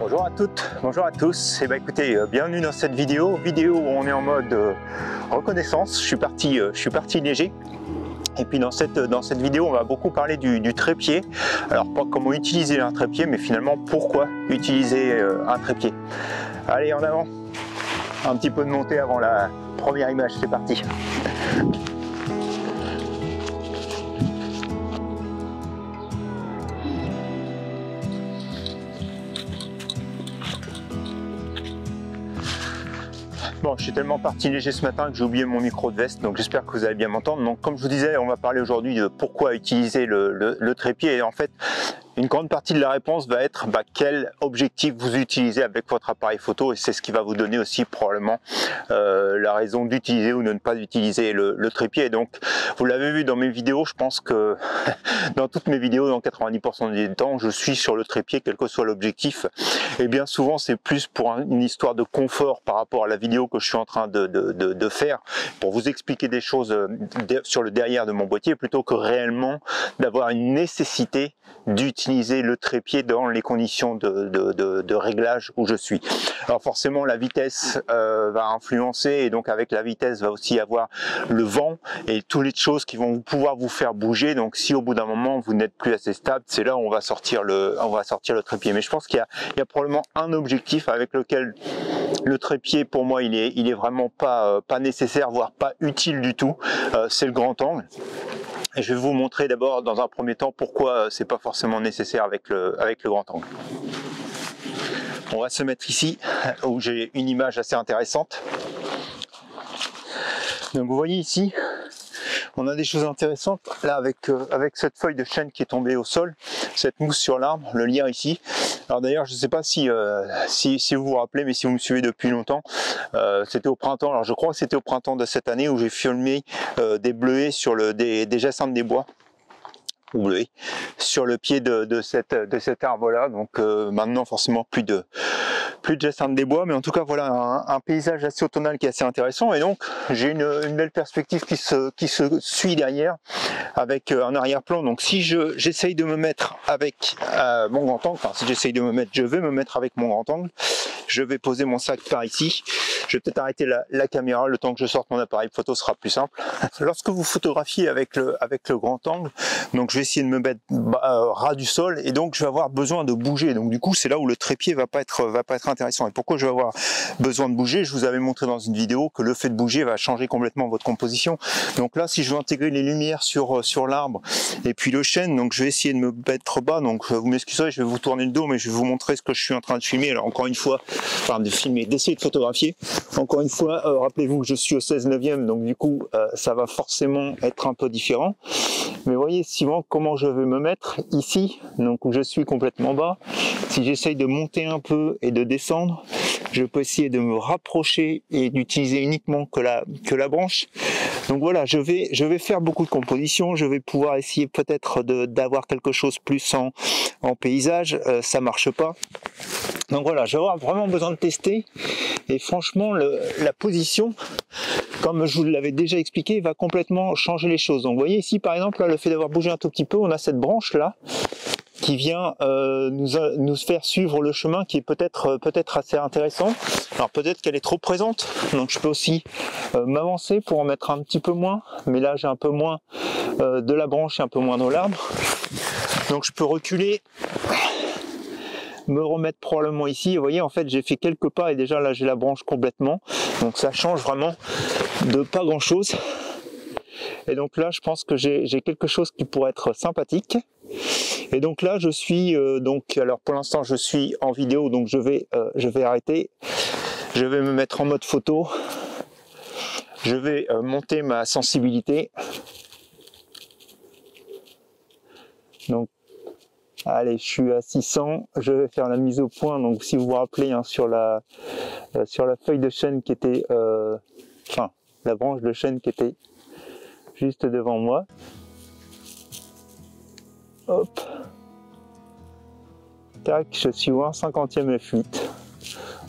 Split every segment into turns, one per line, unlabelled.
Bonjour à toutes, bonjour à tous. Et écoutez, bienvenue dans cette vidéo où on est en mode reconnaissance. Je suis parti neiger. Et puis dans cette vidéo, on va beaucoup parler du trépied. Alors pas comment utiliser un trépied, mais finalement pourquoi utiliser un trépied. Allez, en avant. Un petit peu de montée avant la première image, c'est parti. Bon, je suis tellement parti léger ce matin que j'ai oublié mon micro de veste, donc j'espère que vous allez bien m'entendre. Donc comme je vous disais, on va parler aujourd'hui de pourquoi utiliser le trépied. Et en fait, une grande partie de la réponse va être quel objectif vous utilisez avec votre appareil photo, et c'est ce qui va vous donner aussi probablement la raison d'utiliser ou de ne pas utiliser le trépied. Et donc vous l'avez vu dans mes vidéos, je pense que dans toutes mes vidéos, dans 90% du temps, je suis sur le trépied quel que soit l'objectif. Et bien souvent c'est plus pour une histoire de confort par rapport à la vidéo que je suis en train de faire, pour vous expliquer des choses sur le derrière de mon boîtier, plutôt que réellement d'avoir une nécessité d'utiliser le trépied dans les conditions de réglage où je suis. Alors forcément la vitesse va influencer, et donc avec la vitesse va aussi avoir le vent et toutes les choses qui vont pouvoir vous faire bouger. Donc si au bout d'un moment vous n'êtes plus assez stable, c'est là où on va sortir le trépied. Mais je pense qu'il y a probablement un objectif avec lequel le trépied, pour moi, il est vraiment pas nécessaire, voire pas utile du tout. C'est le grand angle. Et je vais vous montrer d'abord dans un premier temps pourquoi c'est pas forcément nécessaire avec le grand angle. On va se mettre ici où j'ai une image assez intéressante. Donc vous voyez ici, on a des choses intéressantes là avec cette feuille de chêne qui est tombée au sol, cette mousse sur l'arbre, le lierre ici. Alors d'ailleurs, je ne sais pas si vous vous rappelez, mais si vous me suivez depuis longtemps, c'était au printemps. Alors je crois que c'était au printemps de cette année où j'ai filmé des bleuets sur des jacinthes des bois, ou bleuets, sur le pied de cet arbre-là. Donc maintenant forcément plus de jacinthe des bois, mais en tout cas voilà un paysage assez automnal qui est assez intéressant. Et donc j'ai une belle perspective qui se suit derrière avec un arrière-plan. Donc si j'essaye de me mettre avec mon grand angle, enfin si j'essaye de me mettre, je vais me mettre avec mon grand angle, je vais poser mon sac par ici. Je vais peut-être arrêter la caméra le temps que je sorte mon appareil photo, sera plus simple. Lorsque vous photographiez avec le grand angle, donc je vais essayer de me mettre ras du sol, et donc je vais avoir besoin de bouger. Donc du coup c'est là où le trépied va pas être intéressant. Et pourquoi je vais avoir besoin de bouger? Je vous avais montré dans une vidéo que le fait de bouger va changer complètement votre composition. Donc là, si je veux intégrer les lumières sur l'arbre et puis le chêne, donc je vais essayer de me mettre bas. Donc vous m'excuserez, je vais vous tourner le dos, mais je vais vous montrer ce que je suis en train de filmer. Alors encore une fois, enfin de filmer, d'essayer de photographier. Encore une fois, rappelez-vous que je suis au 16/9e, donc du coup ça va forcément être un peu différent. Mais voyez suivant comment je vais me mettre ici, donc où je suis complètement bas. Si j'essaye de monter un peu et de descendre, je peux essayer de me rapprocher et d'utiliser uniquement que la branche. Donc voilà, je vais faire beaucoup de compositions. Je vais pouvoir essayer peut-être d'avoir quelque chose plus en paysage. Ça marche pas. Donc voilà, j'aurai vraiment besoin de tester. Et franchement, la position, comme je vous l'avais déjà expliqué, va complètement changer les choses. Donc vous voyez ici par exemple, là, le fait d'avoir bougé un tout petit peu, on a cette branche là qui vient nous faire suivre le chemin, qui est peut-être assez intéressant. Alors peut-être qu'elle est trop présente, donc je peux aussi m'avancer pour en mettre un petit peu moins, mais là j'ai un peu moins de la branche et un peu moins de l'arbre. Donc je peux reculer, me remettre probablement ici. Vous voyez, en fait j'ai fait quelques pas et déjà là j'ai la branche complètement, donc ça change vraiment de pas grand chose. Et donc là je pense que j'ai quelque chose qui pourrait être sympathique. Et donc là je suis alors pour l'instant je suis en vidéo, donc je vais arrêter, je vais me mettre en mode photo, je vais monter ma sensibilité. Donc allez, je suis à 600, je vais faire la mise au point. Donc si vous vous rappelez sur la feuille de chêne qui était la branche de chêne qui était juste devant moi. Hop, tac, je suis au 1/50e f8.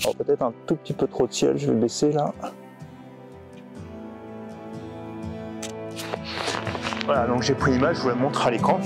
Alors peut-être un tout petit peu trop de ciel, je vais baisser là. Voilà, donc j'ai pris l'image, je vous la montre à l'écran.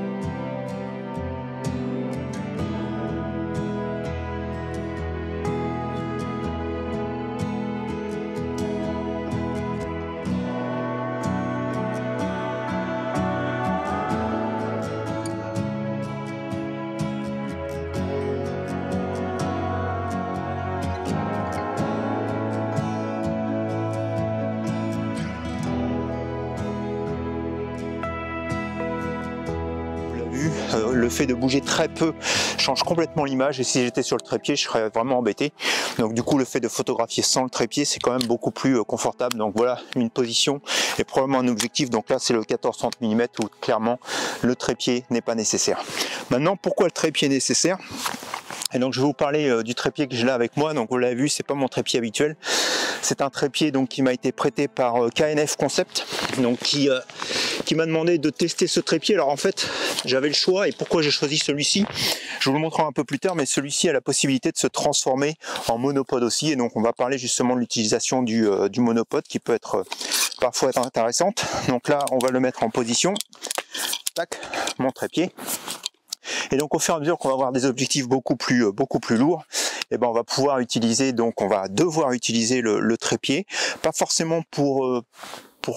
vu, le fait de bouger très peu change complètement l'image, et si j'étais sur le trépied je serais vraiment embêté. Donc du coup le fait de photographier sans le trépied c'est quand même beaucoup plus confortable. Donc voilà une position et probablement un objectif. Donc là c'est le 14-30 mm où clairement le trépied n'est pas nécessaire. Maintenant pourquoi le trépied est nécessaire? Et donc je vais vous parler du trépied que j'ai là avec moi. Donc vous l'avez vu, c'est pas mon trépied habituel. C'est un trépied donc qui m'a été prêté par KNF Concept, donc qui m'a demandé de tester ce trépied. Alors en fait, j'avais le choix, et pourquoi j'ai choisi celui-ci, je vous le montrerai un peu plus tard, mais celui-ci a la possibilité de se transformer en monopode aussi, et donc on va parler justement de l'utilisation du monopode qui peut être parfois être intéressante. Donc là, on va le mettre en position. Tac, mon trépied. Et donc au fur et à mesure qu'on va avoir des objectifs beaucoup plus lourds, et ben on va pouvoir utiliser, donc on va devoir utiliser le trépied, pas forcément pour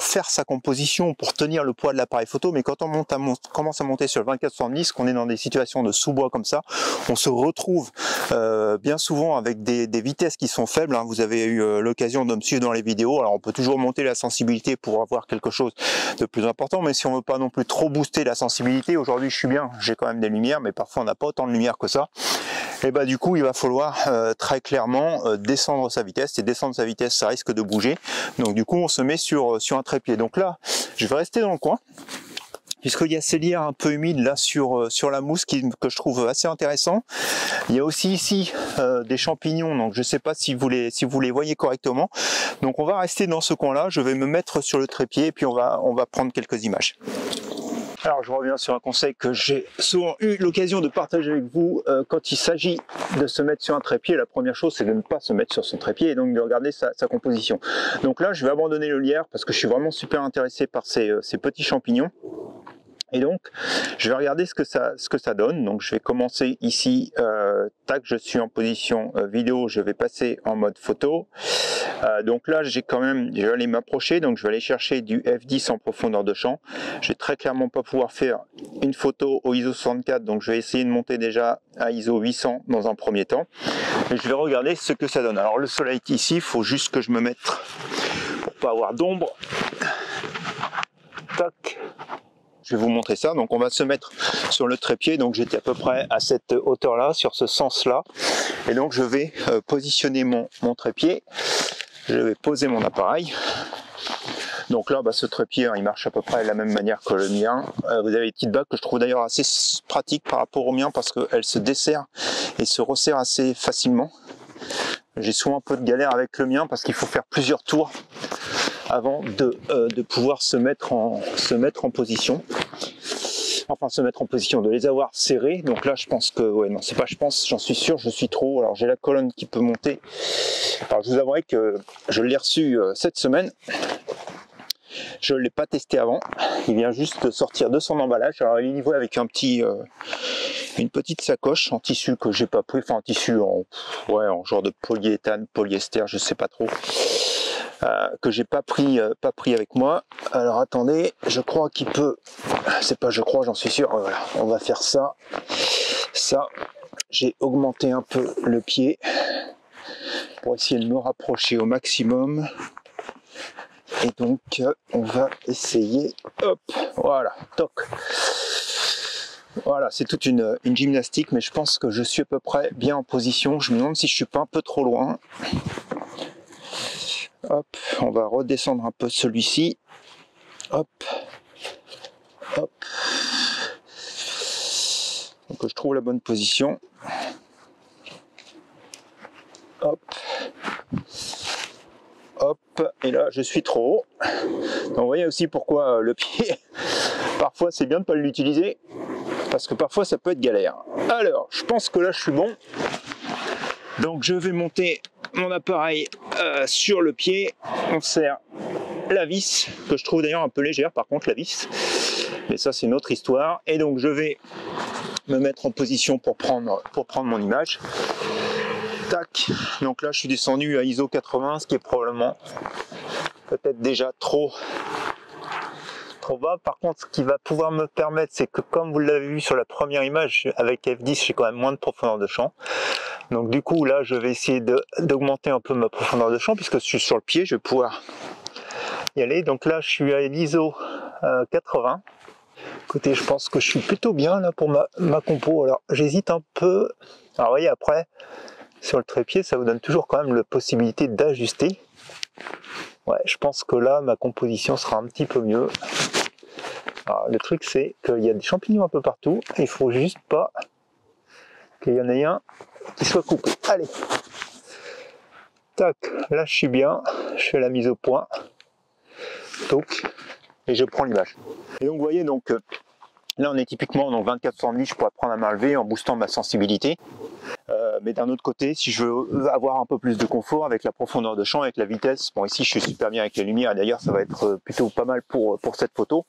faire sa composition, pour tenir le poids de l'appareil photo, mais quand on commence à monter sur le 24-70, qu'on est dans des situations de sous-bois comme ça, on se retrouve bien souvent avec des vitesses qui sont faibles. Hein. Vous avez eu l'occasion de me suivre dans les vidéos, alors on peut toujours monter la sensibilité pour avoir quelque chose de plus important, mais si on veut pas non plus trop booster la sensibilité, aujourd'hui je suis bien, j'ai quand même des lumières, mais parfois on n'a pas autant de lumière que ça, et bah du coup il va falloir très clairement descendre sa vitesse, et descendre sa vitesse ça risque de bouger, donc du coup on se met sur un trépied. Donc là je vais rester dans le coin puisqu'il y a ces lierres un peu humides là sur la mousse que je trouve assez intéressant. Il y a aussi ici des champignons, donc je ne sais pas si vous les voyez correctement. Donc on va rester dans ce coin là, je vais me mettre sur le trépied et puis on va prendre quelques images. Alors je reviens sur un conseil que j'ai souvent eu l'occasion de partager avec vous quand il s'agit de se mettre sur un trépied. La première chose c'est de ne pas se mettre sur son trépied et donc de regarder sa composition. Donc là je vais abandonner le lierre parce que je suis vraiment super intéressé par ces petits champignons. Et donc, je vais regarder ce que ça donne. Donc, je vais commencer ici. Tac, je suis en position vidéo. Je vais passer en mode photo. Donc là, je vais aller m'approcher. Donc, je vais aller chercher du f10 en profondeur de champ. Je vais très clairement pas pouvoir faire une photo au ISO 64. Donc, je vais essayer de monter déjà à ISO 800 dans un premier temps. Et je vais regarder ce que ça donne. Alors, le soleil est ici. Il faut juste que je me mette pour pas avoir d'ombre. Tac. Je vais vous montrer ça. Donc on va se mettre sur le trépied. Donc j'étais à peu près à cette hauteur là, sur ce sens là, et donc je vais positionner mon trépied. Je vais poser mon appareil. Donc là ce trépied il marche à peu près de la même manière que le mien. Vous avez des petites bagues que je trouve d'ailleurs assez pratiques par rapport au mien parce qu'elles se desserrent et se resserrent assez facilement. J'ai souvent un peu de galère avec le mien parce qu'il faut faire plusieurs tours avant de pouvoir se mettre en position. Enfin se mettre en position, de les avoir serrés. Donc là je pense que, ouais non c'est pas je pense, j'en suis sûr, je suis trop. Alors j'ai la colonne qui peut monter. Alors je vous avouerai que je l'ai reçu cette semaine. Je ne l'ai pas testé avant. Il vient juste de sortir de son emballage. Alors il est livré avec une petite sacoche en tissu que j'ai pas pris, enfin en tissu en genre de polyéthane, polyester, je sais pas trop. Que j'ai pas pris avec moi. Alors attendez, je crois qu'il peut, c'est pas je crois, j'en suis sûr. Voilà, on va faire ça. J'ai augmenté un peu le pied pour essayer de me rapprocher au maximum. Et donc on va essayer. Hop, voilà, toc. Voilà, c'est toute une gymnastique, mais je pense que je suis à peu près bien en position. Je me demande si je suis pas un peu trop loin. Hop, on va redescendre un peu celui-ci. Hop, hop. Donc je trouve la bonne position. Hop, hop. Et là, je suis trop haut. Donc vous voyez aussi pourquoi le pied, parfois c'est bien de ne pas l'utiliser, parce que parfois ça peut être galère. Alors, je pense que là je suis bon. Donc je vais monter mon appareil sur le pied. On serre la vis, que je trouve d'ailleurs un peu légère par contre la vis, mais ça c'est une autre histoire. Et donc je vais me mettre en position pour prendre mon image. Tac, donc là je suis descendu à ISO 80, ce qui est probablement peut-être déjà trop bas. Par contre, ce qui va pouvoir me permettre, c'est que comme vous l'avez vu sur la première image, avec F10 j'ai quand même moins de profondeur de champ. Donc du coup là je vais essayer d'augmenter un peu ma profondeur de champ, puisque je suis sur le pied, je vais pouvoir y aller. Donc là je suis à l'ISO 80. Écoutez, je pense que je suis plutôt bien là pour ma compo. Alors j'hésite un peu. Alors vous voyez, après, sur le trépied, ça vous donne toujours quand même la possibilité d'ajuster. Ouais, je pense que là, ma composition sera un petit peu mieux. Alors, le truc, c'est qu'il y a des champignons un peu partout. Il faut juste pas qu'il y en ait un qui soit coupé. Allez, tac, là je suis bien. Je fais la mise au point. Donc, et je prends l'image. Et donc, vous voyez, donc là, on est typiquement dans 24-70, je pourrais prendre à main levée en boostant ma sensibilité. Mais d'un autre côté, si je veux avoir un peu plus de confort avec la profondeur de champ, avec la vitesse, bon ici je suis super bien avec les lumières, d'ailleurs ça va être plutôt pas mal pour cette photo,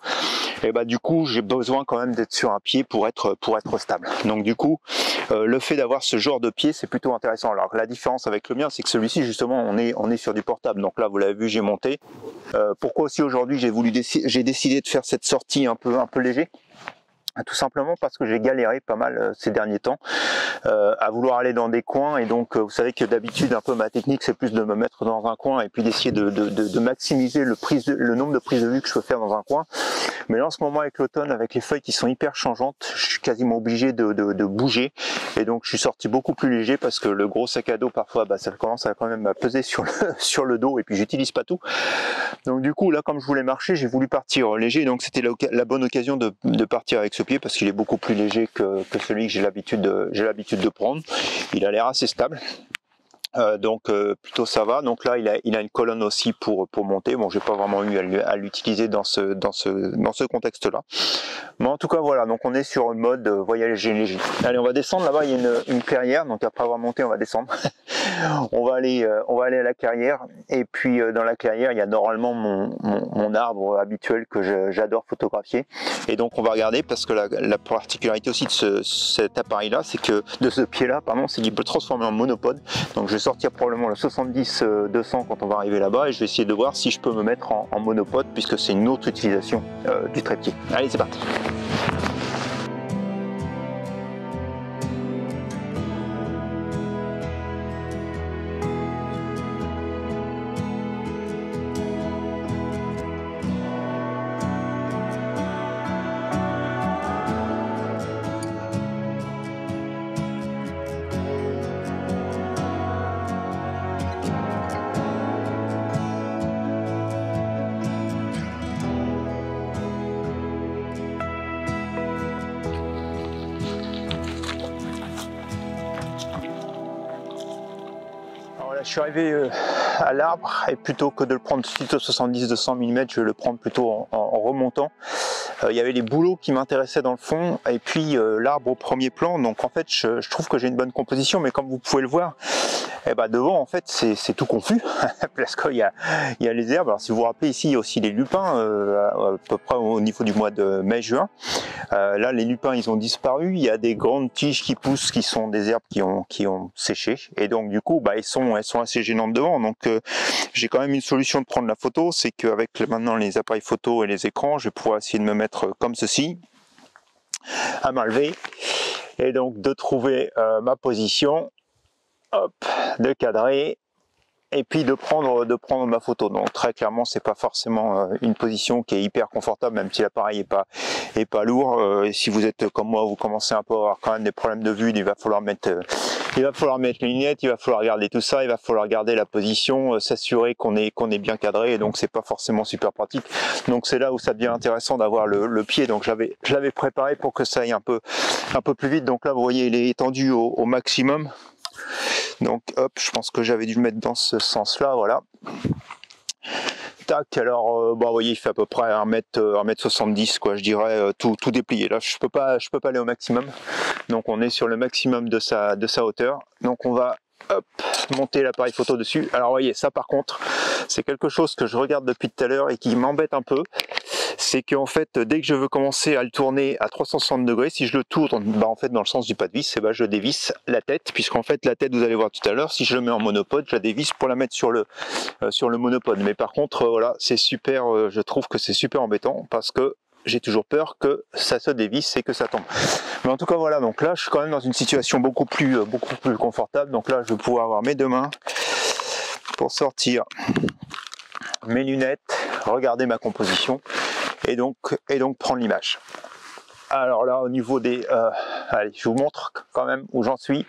et bah du coup j'ai besoin quand même d'être sur un pied pour être stable. Donc du coup, le fait d'avoir ce genre de pied, c'est plutôt intéressant. Alors la différence avec le mien, c'est que celui-ci justement, on est sur du portable, donc là vous l'avez vu, j'ai monté. Pourquoi aussi aujourd'hui j'ai décidé de faire cette sortie un peu léger? Tout simplement parce que j'ai galéré pas mal ces derniers temps à vouloir aller dans des coins, et donc vous savez que d'habitude un peu ma technique c'est plus de me mettre dans un coin et puis d'essayer de maximiser le nombre de prises de vue que je peux faire dans un coin. Mais là en ce moment avec l'automne, avec les feuilles qui sont hyper changeantes, je suis quasiment obligé de bouger, et donc je suis sorti beaucoup plus léger parce que le gros sac à dos parfois bah, ça commence à quand même à peser sur le dos, et puis j'utilise pas tout. Donc du coup là, comme je voulais marcher, j'ai voulu partir léger, donc c'était la bonne occasion de partir avec ce pied parce qu'il est beaucoup plus léger que celui que j'ai l'habitude de prendre. Il a l'air assez stable. Donc plutôt ça va. Donc là il a une colonne aussi pour monter. Bon, j'ai pas vraiment eu à l'utiliser dans ce contexte là, mais en tout cas voilà, donc on est sur un mode voyage léger. Allez, on va descendre. Là-bas il y a une clairière, donc après avoir monté on va descendre. on va aller à la clairière, et puis dans la clairière il y a normalement mon arbre habituel que j'adore photographier, et donc on va regarder parce que la particularité aussi de cet appareil là, c'est que de ce pied là pardon, c'est qu'il peut transformer en monopode. Donc je vais sortir probablement le 70-200 quand on va arriver là-bas, et je vais essayer de voir si je peux me mettre en monopode, puisque c'est une autre utilisation du trépied. Allez, c'est parti. Je suis arrivé à l'arbre, et plutôt que de le prendre suite au 70-200 mm, je vais le prendre plutôt en remontant. Il y avait les bouleaux qui m'intéressaient dans le fond, et puis l'arbre au premier plan. Donc en fait je trouve que j'ai une bonne composition, mais comme vous pouvez le voir, et bah devant en fait c'est tout confus parce qu'il y a les herbes. Alors si vous vous rappelez, ici il y a aussi les lupins à peu près au niveau du mois de mai-juin. Là les lupins ils ont disparu. Il y a des grandes tiges qui poussent, qui sont des herbes qui ont séché, et donc du coup bah elles sont assez gênantes devant. Donc j'ai quand même une solution de prendre la photo, c'est qu'avec maintenant les appareils photo et les écrans, je vais pouvoir essayer de me mettre comme ceci à main levée, et donc de trouver ma position, hop, de cadrer, et puis de prendre ma photo. Donc très clairement c'est pas forcément une position qui est hyper confortable, même si l'appareil est pas lourd. Et si vous êtes comme moi, vous commencez un peu à avoir quand même des problèmes de vue, il va falloir mettre les lunettes, il va falloir regarder tout ça, il va falloir garder la position, s'assurer qu'on est bien cadré, et donc c'est pas forcément super pratique. Donc c'est là où ça devient intéressant d'avoir le pied. Donc je l'avais préparé pour que ça aille un peu plus vite. Donc là vous voyez, il est étendu au maximum. Donc hop, je pense que j'avais dû le mettre dans ce sens là, voilà. Tac, alors bon, vous voyez, il fait à peu près 1m70 quoi, je dirais, tout déplié. Là je peux pas aller au maximum, donc on est sur le maximum de sa hauteur. Donc on va hop, monter l'appareil photo dessus. Alors vous voyez, ça par contre c'est quelque chose que je regarde depuis tout à l'heure et qui m'embête un peu. C'est qu'en fait, dès que je veux commencer à le tourner à 360 degrés, si je le tourne bah, en fait, dans le sens du pas de vis, et bah, je dévisse la tête, puisqu'en fait la tête, vous allez voir tout à l'heure, si je le mets en monopode, je la dévisse pour la mettre sur le monopode. Mais par contre, voilà, c'est super, je trouve que c'est super embêtant, parce que j'ai toujours peur que ça se dévisse et que ça tombe. Mais en tout cas voilà, donc là je suis quand même dans une situation beaucoup plus confortable. Donc là je vais pouvoir avoir mes deux mains pour sortir mes lunettes, regarder ma composition, et donc prendre l'image. Alors là, au niveau des... allez, je vous montre quand même où j'en suis.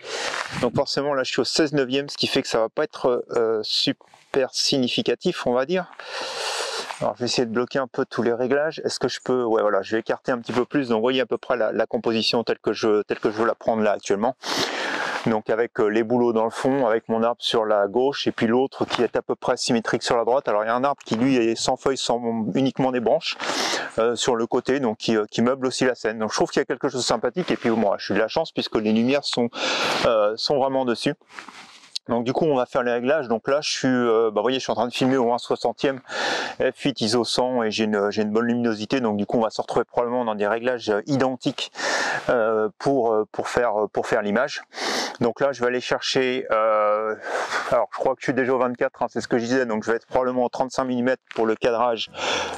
Donc forcément, là, je suis au 16/9, ce qui fait que ça va pas être super significatif, on va dire. Alors, je vais essayer de bloquer un peu tous les réglages. Est-ce que je peux... Ouais, voilà, je vais écarter un petit peu plus. Donc, vous voyez à peu près la composition telle que je veux la prendre là actuellement. Donc avec les bouleaux dans le fond, avec mon arbre sur la gauche et puis l'autre qui est à peu près symétrique sur la droite. Alors il y a un arbre qui lui est sans feuilles, uniquement des branches sur le côté, donc qui meuble aussi la scène. Donc je trouve qu'il y a quelque chose de sympathique et puis moi je suis de la chance puisque les lumières sont vraiment dessus. Donc du coup on va faire les réglages. Donc là je suis, vous voyez, je suis en train de filmer au 1/60e f8 ISO 100 et j'ai une bonne luminosité. Donc du coup on va se retrouver probablement dans des réglages identiques pour faire l'image. Donc là je vais aller chercher, alors je crois que je suis déjà au 24, hein, c'est ce que je disais, donc je vais être probablement au 35 mm pour le cadrage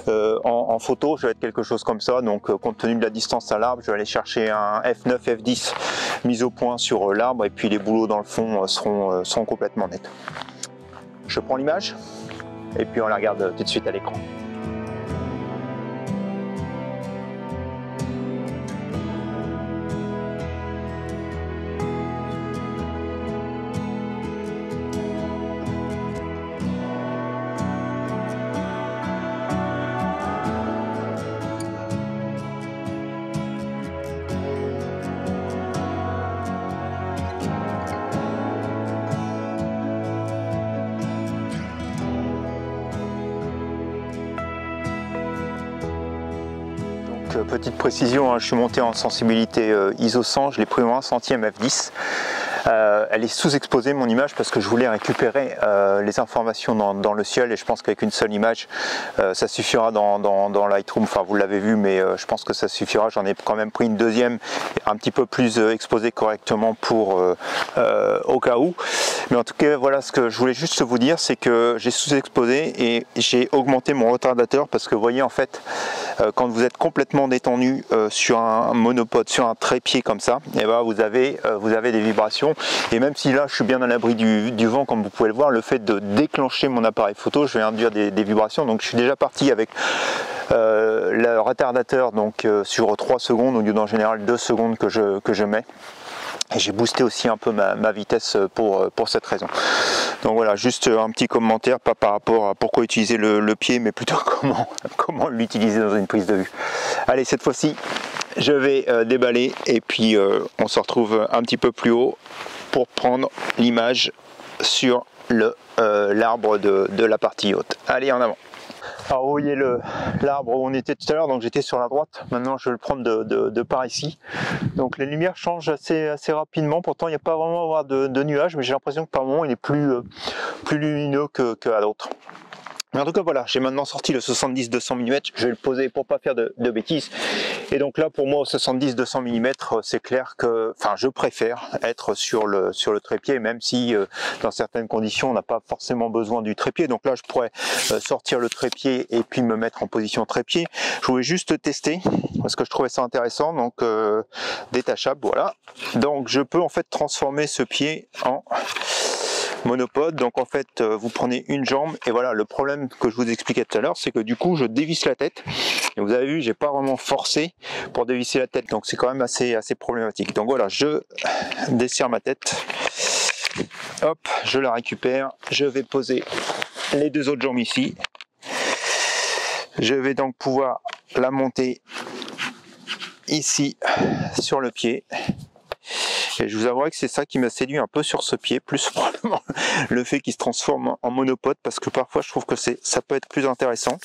en photo, je vais être quelque chose comme ça. Donc compte tenu de la distance à l'arbre, je vais aller chercher un f9, f10 mise au point sur l'arbre et puis les bouleaux dans le fond seront complètement nets. Je prends l'image et puis on la regarde tout de suite à l'écran. Petite précision, hein, je suis monté en sensibilité ISO 100, je l'ai pris au 1/100e f10. Elle est sous-exposée mon image parce que je voulais récupérer les informations dans le ciel et je pense qu'avec une seule image ça suffira dans Lightroom. Enfin vous l'avez vu, mais je pense que ça suffira. J'en ai quand même pris une deuxième un petit peu plus exposée correctement pour au cas où. Mais en tout cas voilà, ce que je voulais juste vous dire, c'est que j'ai sous-exposé et j'ai augmenté mon retardateur parce que vous voyez en fait quand vous êtes complètement détendu sur un monopode, sur un trépied comme ça, et ben vous avez des vibrations. Et même si là je suis bien à l'abri du vent comme vous pouvez le voir, le fait de déclencher mon appareil photo, je vais induire des vibrations. Donc je suis déjà parti avec le retardateur donc sur 3 secondes au lieu d'en général 2 secondes que je mets. Et j'ai boosté aussi un peu ma vitesse pour cette raison. Donc voilà, juste un petit commentaire, pas par rapport à pourquoi utiliser le pied, mais plutôt comment l'utiliser dans une prise de vue. Allez, cette fois-ci, je vais déballer et puis on se retrouve un petit peu plus haut pour prendre l'image sur l'arbre de la partie haute. Allez, en avant. Alors vous voyez l'arbre où on était tout à l'heure, donc j'étais sur la droite, maintenant je vais le prendre de par ici. Donc les lumières changent assez rapidement, pourtant il n'y a pas vraiment à avoir de nuages, mais j'ai l'impression que par moment il est plus lumineux qu'à d'autres. Mais en tout cas voilà, j'ai maintenant sorti le 70-200 mm, je vais le poser pour pas faire de bêtises. Et donc là pour moi au 70-200 mm, c'est clair que, enfin je préfère être sur le trépied, même si dans certaines conditions on n'a pas forcément besoin du trépied. Donc là je pourrais sortir le trépied et puis me mettre en position trépied. Je voulais juste tester parce que je trouvais ça intéressant, donc détachable, voilà. Donc je peux en fait transformer ce pied en monopode. Donc en fait vous prenez une jambe et voilà, le problème que je vous expliquais tout à l'heure, c'est que du coup je dévisse la tête et vous avez vu, j'ai pas vraiment forcé pour dévisser la tête, donc c'est quand même assez problématique. Donc voilà, je desserre ma tête, hop, je la récupère, je vais poser les deux autres jambes ici, je vais donc pouvoir la monter ici sur le pied. Et je vous avouerai que c'est ça qui m'a séduit un peu sur ce pied, plus probablement le fait qu'il se transforme en monopode, parce que parfois je trouve que ça peut être plus intéressant.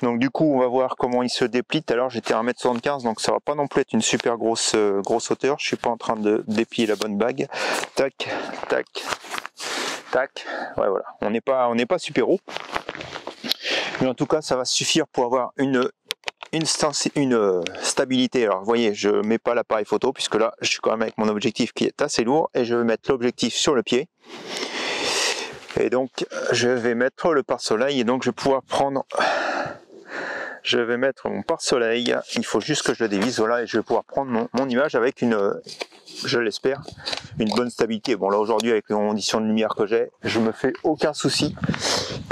Donc du coup on va voir comment il se déplie. Tout à l'heure j'étais à 1m75, donc ça va pas non plus être une super grosse hauteur. Je suis pas en train de déplier la bonne bague. Tac, tac, tac. Ouais voilà, on n'est pas super haut. Mais en tout cas ça va suffire pour avoir une stabilité. Alors vous voyez, je mets pas l'appareil photo puisque là je suis quand même avec mon objectif qui est assez lourd et je vais mettre l'objectif sur le pied et donc je vais mettre le pare-soleil et donc je vais pouvoir prendre, je vais mettre mon pare-soleil, il faut juste que je le dévisse, voilà, et je vais pouvoir prendre mon image avec une, je l'espère, une bonne stabilité. Bon là aujourd'hui avec les conditions de lumière que j'ai, je me fais aucun souci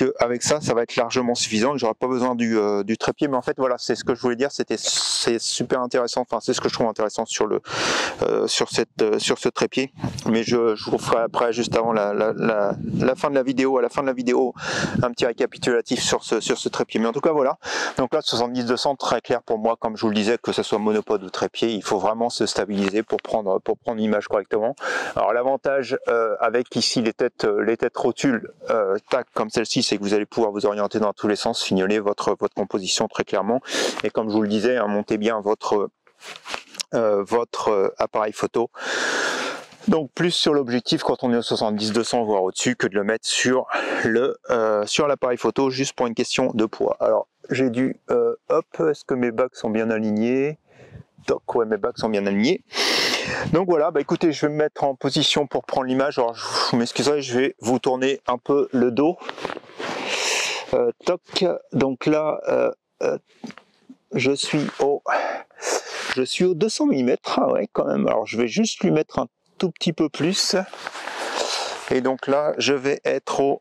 qu'avec ça, ça va être largement suffisant. J'aurai pas besoin du trépied, mais en fait voilà, c'est ce que je voulais dire. C'est super intéressant. Enfin, c'est ce que je trouve intéressant sur ce trépied. Mais je vous ferai après, juste avant la fin de la vidéo, à la fin de la vidéo, un petit récapitulatif sur ce trépied. Mais en tout cas voilà. Donc là, 70-200, très clair pour moi, comme je vous le disais, que ce soit monopode ou trépied, il faut vraiment se stabiliser pour prendre l'image correctement. Alors l'avantage avec ici les têtes rotules, tac, comme celle-ci, c'est que vous allez pouvoir vous orienter dans tous les sens, fignoler votre composition très clairement. Et comme je vous le disais, hein, montez bien votre appareil photo. Donc plus sur l'objectif quand on est au 70-200 voire au-dessus que de le mettre sur l'appareil photo juste pour une question de poids. Alors j'ai dû hop, est-ce que mes bacs sont bien alignés? Toc, ouais, mes bacs sont bien alignés. Donc voilà, bah écoutez, je vais me mettre en position pour prendre l'image. Alors je m'excuserai, je vais vous tourner un peu le dos. Toc, donc là je suis au 200 mm, ah ouais quand même. Alors je vais juste lui mettre un tout petit peu plus, et donc là je vais être au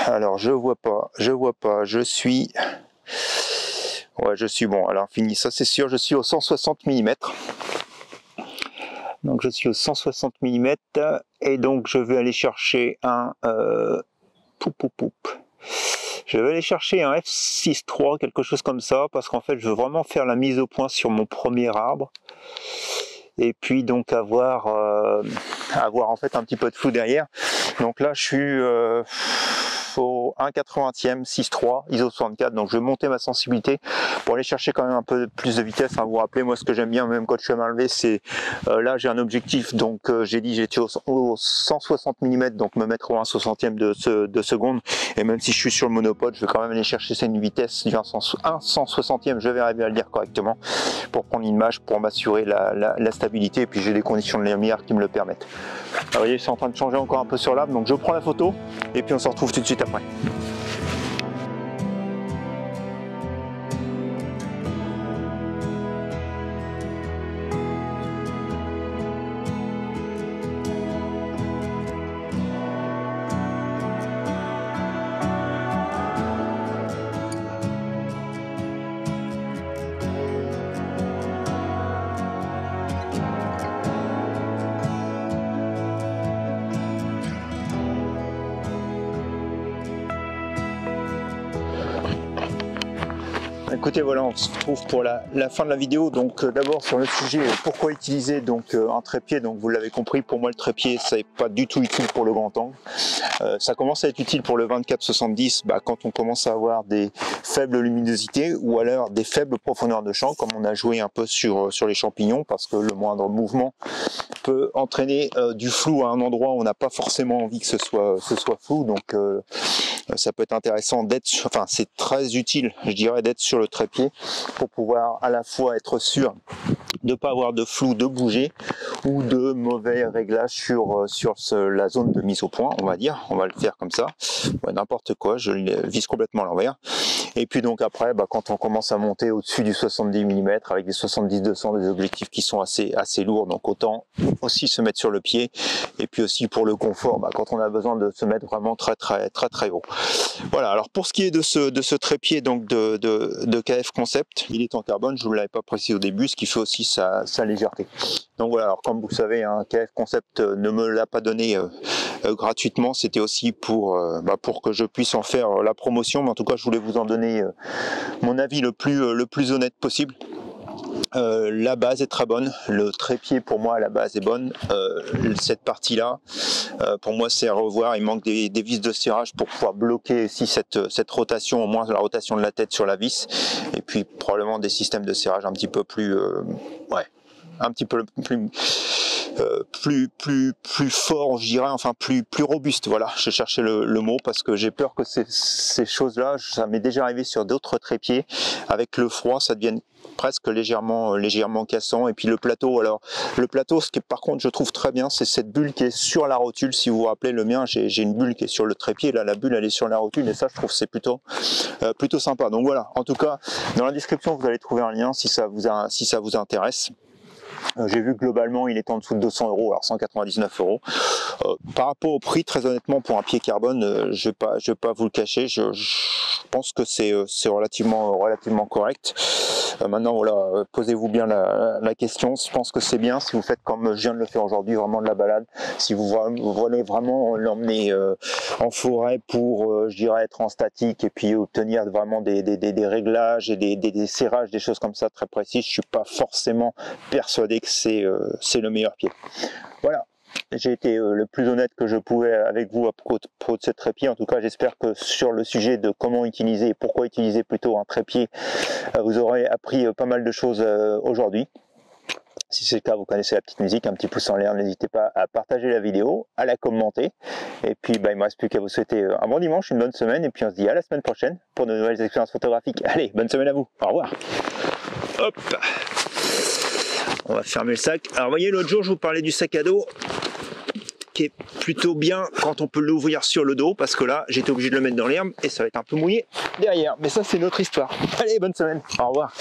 alors je vois pas, je suis bon, alors fini, ça c'est sûr, je suis au 160 mm. Donc je suis au 160 mm et donc je vais aller chercher un je vais aller chercher un f6.3, quelque chose comme ça, parce qu'en fait je veux vraiment faire la mise au point sur mon premier arbre et puis donc avoir en fait un petit peu de flou derrière. Donc là je suis au 1/80e 6.3 ISO 64, donc je vais monter ma sensibilité pour aller chercher quand même un peu plus de vitesse. Vous vous rappelez, moi ce que j'aime bien même quand je suis à main levée, c'est là j'ai un objectif, donc j'ai dit j'étais au 160 mm, donc me mettre au 1/60e de seconde, et même si je suis sur le monopode, je vais quand même aller chercher une vitesse du 1/160e, je vais arriver à le dire correctement pour prendre une image, pour m'assurer la stabilité, et puis j'ai des conditions de lumière qui me le permettent. Alors, vous voyez, c'est en train de changer encore un peu sur l'arbre, donc je prends la photo et puis on se retrouve tout de suite après. Écoutez, voilà, on se retrouve pour la fin de la vidéo. Donc d'abord sur le sujet, pourquoi utiliser donc un trépied. Donc vous l'avez compris, pour moi le trépied c'est pas du tout utile pour le grand angle. Ça commence à être utile pour le 24-70 quand on commence à avoir des faibles luminosités ou alors des faibles profondeurs de champ, comme on a joué un peu sur les champignons, parce que le moindre mouvement peut entraîner du flou à un endroit où on n'a pas forcément envie que ce soit flou. Donc ça peut être intéressant d'être, enfin c'est très utile, je dirais, d'être sur le trépied pour pouvoir à la fois être sûr de ne pas avoir de flou, de bouger ou de mauvais réglages sur la zone de mise au point, on va dire. On va le faire comme ça, ouais, n'importe quoi, je le vise complètement à l'envers. Et puis donc après, quand on commence à monter au-dessus du 70 mm avec des 70-200, des objectifs qui sont assez lourds, donc autant aussi se mettre sur le pied. Et puis aussi pour le confort, quand on a besoin de se mettre vraiment très haut. Voilà, alors pour ce qui est de ce trépied donc de KF Concept, il est en carbone, je ne vous l'avais pas précisé au début, ce qui fait aussi sa légèreté. Donc voilà, alors comme vous savez, KF Concept ne me l'a pas donné gratuitement, c'était aussi pour que je puisse en faire la promotion, mais en tout cas je voulais vous en donner mon avis le plus honnête possible. La base est très bonne, le trépied pour moi la base est bonne, cette partie là pour moi c'est à revoir, il manque des vis de serrage pour pouvoir bloquer ici cette rotation, au moins la rotation de la tête sur la vis, et puis probablement des systèmes de serrage un petit peu plus un petit peu plus fort, je dirais, enfin plus robuste. Voilà, je cherchais le mot parce que j'ai peur que ces choses-là, ça m'est déjà arrivé sur d'autres trépieds, avec le froid, ça devienne presque légèrement cassant. Et puis le plateau, alors le plateau, ce qui par contre je trouve très bien, c'est cette bulle qui est sur la rotule. Si vous vous rappelez, le mien, j'ai une bulle qui est sur le trépied, là la bulle elle est sur la rotule, et ça je trouve c'est plutôt sympa. Donc voilà, en tout cas dans la description vous allez trouver un lien si ça vous intéresse. J'ai vu que globalement il est en dessous de 200 €, alors 199 €. Par rapport au prix, très honnêtement, pour un pied carbone, je vais pas vous le cacher, je pense que c'est relativement correct. Maintenant voilà, posez-vous bien la question. Je pense que c'est bien si vous faites comme je viens de le faire aujourd'hui, vraiment de la balade. Si vous voulez vraiment l'emmener en forêt pour, je dirais, être en statique et puis obtenir vraiment des réglages et des serrages, des choses comme ça très précises, je suis pas forcément persuadé que c'est le meilleur pied. Voilà. J'ai été le plus honnête que je pouvais avec vous à propos de ce trépied. En tout cas, j'espère que sur le sujet de comment utiliser et pourquoi utiliser plutôt un trépied, vous aurez appris pas mal de choses aujourd'hui. Si c'est le cas, vous connaissez la petite musique, un petit pouce en l'air, n'hésitez pas à partager la vidéo, à la commenter. Et puis, il ne me reste plus qu'à vous souhaiter un bon dimanche, une bonne semaine, et puis on se dit à la semaine prochaine pour de nouvelles expériences photographiques. Allez, bonne semaine à vous, au revoir. Hop, on va fermer le sac. Alors, vous voyez, l'autre jour, je vous parlais du sac à dos, qui est plutôt bien quand on peut l'ouvrir sur le dos, parce que là, j'étais obligé de le mettre dans l'herbe, et ça va être un peu mouillé derrière. Mais ça, c'est notre histoire. Allez, bonne semaine, au revoir.